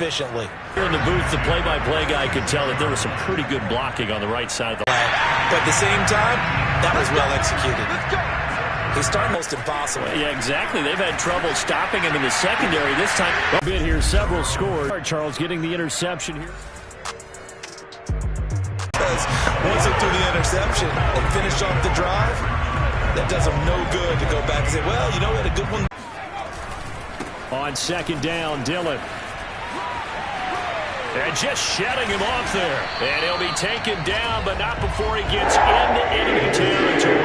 efficiently. Here in the booth, the play-by-play guy could tell that there was some pretty good blocking on the right side of the line. But at the same time, that was well executed. He's starting most impossible. Yeah, exactly. They've had trouble stopping him in the secondary this time. A bit here, several scores. Charles getting the interception here. Once he threw the interception and finished off the drive, that does him no good to go back and say, well, you know, we had a good one. On second down, Dillon. And just shutting him off there. And he'll be taken down, but not before he gets into enemy territory.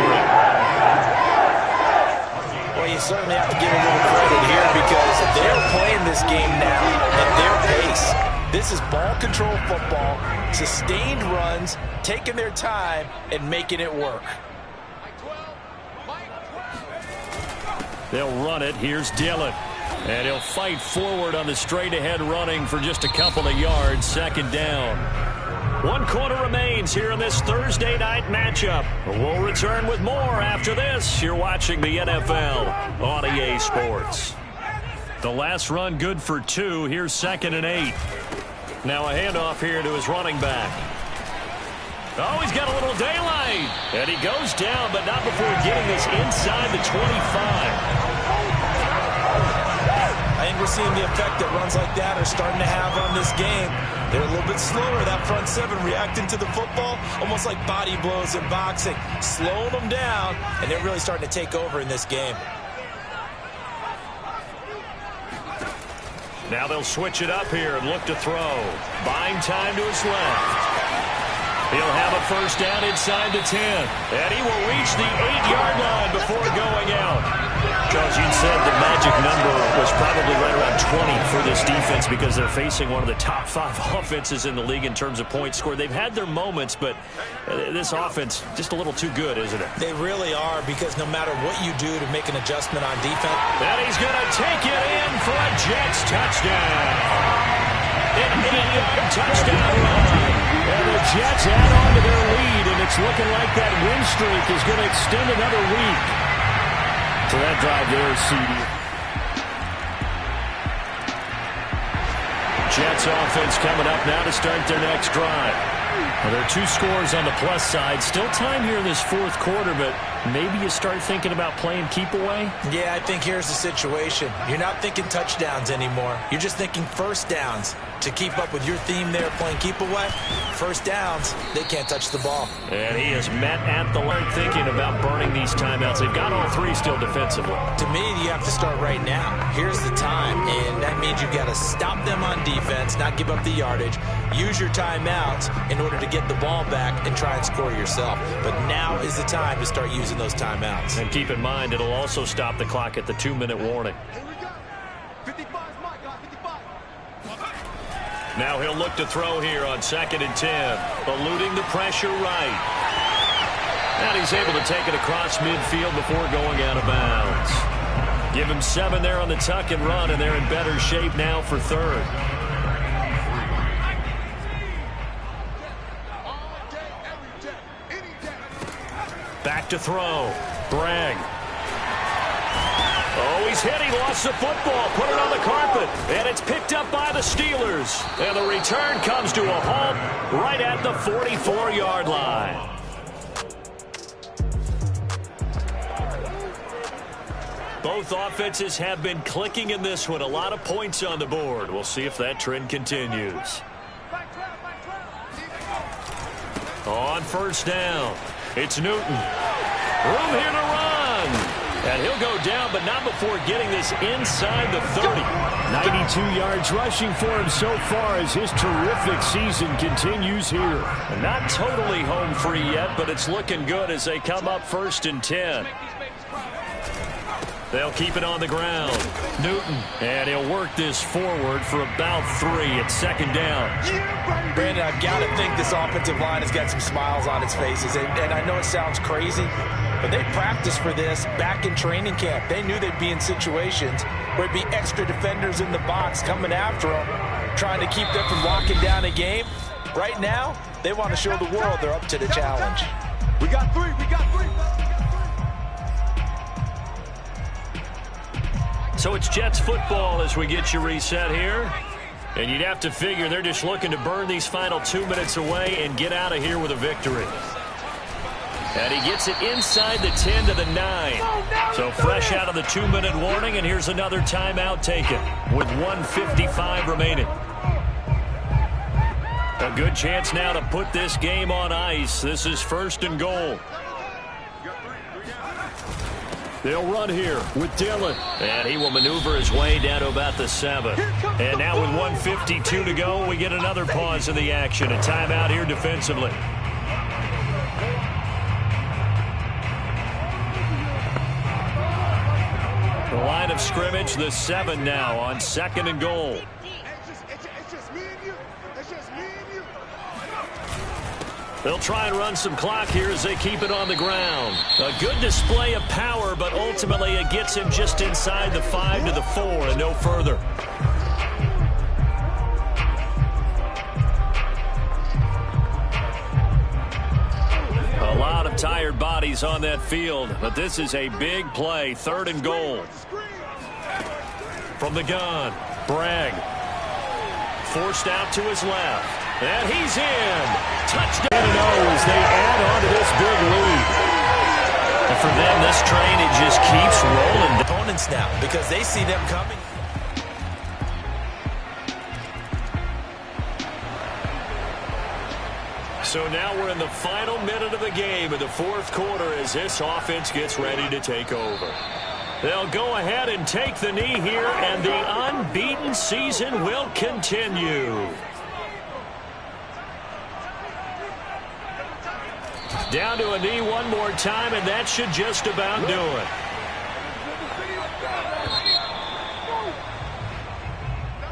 Well, you certainly have to give a little credit here because they're playing this game now at their pace. This is ball control football, sustained runs, taking their time, and making it work. They'll run it. Here's Dillon. And he'll fight forward on the straight-ahead running for just a couple of yards. Second down. 1 quarter remains here in this Thursday night matchup. We'll return with more after this. You're watching the NFL on EA Sports. The last run good for 2. Here's 2nd and 8. Now a handoff here to his running back. Oh, he's got a little daylight. And he goes down, but not before getting this inside the 25. I think we're seeing the effect that runs like that are starting to have on this game. They're a little bit slower, that front seven reacting to the football, almost like body blows in boxing, slowing them down, and they're really starting to take over in this game. Now they'll switch it up here and look to throw. Buying time to his left. He'll have a first down inside the 10. And he will reach the 8-yard line before going out. Charles, you said the magic number was probably right around 20 for this defense because they're facing one of the top 5 offenses in the league in terms of points scored. They've had their moments, but this offense just a little too good, isn't it? They really are, because no matter what you do to make an adjustment on defense. And he's going to take it in for a Jets touchdown. An 8-yard touchdown run. And the Jets add on to their lead, and it's looking like that win streak is going to extend another week. To that drive there, CD. Jets offense coming up now to start their next drive. Well, there are 2 scores on the plus side. Still time here in this 4th quarter, but maybe you start thinking about playing keep away? Yeah, I think here's the situation. You're not thinking touchdowns anymore. You're just thinking first downs. To keep up with your theme there, playing keep away, first downs, they can't touch the ball. And he is met at the line thinking about burning these timeouts. They've got all 3 still defensively. To me, you have to start right now. Here's the time, and that means you've got to stop them on defense, not give up the yardage, use your timeouts in order to get the ball back and try and score yourself. But now is the time to start using those timeouts. And keep in mind, it'll also stop the clock at the 2-minute warning. Now he'll look to throw here on 2nd and 10, eluding the pressure right. And he's able to take it across midfield before going out of bounds. Give him 7 there on the tuck and run, and they're in better shape now for 3rd. Back to throw. Bragg. Oh, he's hit. He lost the football. Put it on the carpet. And it's picked up by the Steelers. And the return comes to a halt right at the 44-yard line. Both offenses have been clicking in this one. A lot of points on the board. We'll see if that trend continues. On first down, it's Newton. Room here to run. And he'll go down, but not before getting this inside the 30. 92 yards rushing for him so far as his terrific season continues here. And not totally home free yet, but it's looking good as they come up 1st and 10. They'll keep it on the ground. Newton, and he'll work this forward for about 3 at 2nd down. Brandon, I've got to think this offensive line has got some smiles on its faces. And I know it sounds crazy, but they practiced for this back in training camp. They knew they'd be in situations where it'd be extra defenders in the box coming after them, trying to keep them from locking down a game. Right now, they want to show the world they're up to the challenge. We got 3. We got 3. So it's Jets football as we get you reset here. And you'd have to figure they're just looking to burn these final 2 minutes away and get out of here with a victory. And he gets it inside the 10 to the 9. So fresh out of the 2-minute warning, and here's another timeout taken with 1:55 remaining. A good chance now to put this game on ice. This is 1st and goal. They'll run here with Dillon. And he will maneuver his way down to about the 7. And now with 1:52 to go, we get another pause in the action. A timeout here defensively. The line of scrimmage, the 7 now on 2nd and goal. They'll try and run some clock here as they keep it on the ground. A good display of power, but ultimately it gets him just inside the 5 to the 4 and no further. A lot of tired bodies on that field, but this is a big play. 3rd and goal. From the gun, Bragg. Forced out to his left. And he's in. Touchdown as they add on to this big lead. And for them, this train, it just keeps rolling. Opponents now, because they see them coming. So now we're in the final minute of the game in the 4th quarter as this offense gets ready to take over. They'll go ahead and take the knee here, and the unbeaten season will continue. Down to a knee one more time, and that should just about do it.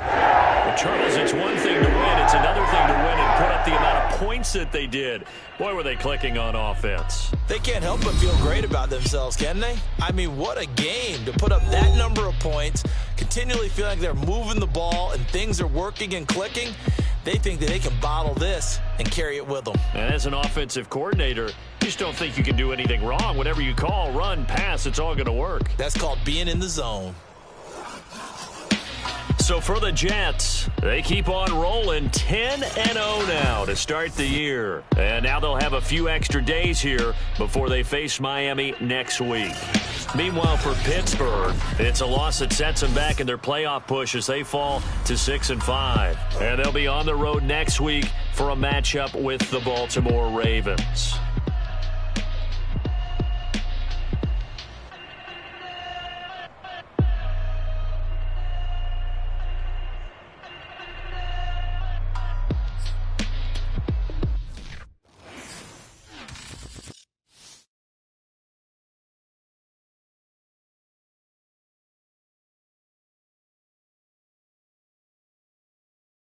Well, Charles, it's one thing to win. It's another thing to win and put up the amount of points that they did. Boy, were they clicking on offense. They can't help but feel great about themselves, can they? I mean, what a game to put up that number of points, continually feeling like they're moving the ball and things are working and clicking. They think that they can bottle this and carry it with them. And as an offensive coordinator, you just don't think you can do anything wrong. Whatever you call, run, pass, it's all going to work. That's called being in the zone. So for the Jets, they keep on rolling 10-0 now to start the year. And now they'll have a few extra days here before they face Miami next week. Meanwhile, for Pittsburgh, it's a loss that sets them back in their playoff push as they fall to 6-5. And they'll be on the road next week for a matchup with the Baltimore Ravens.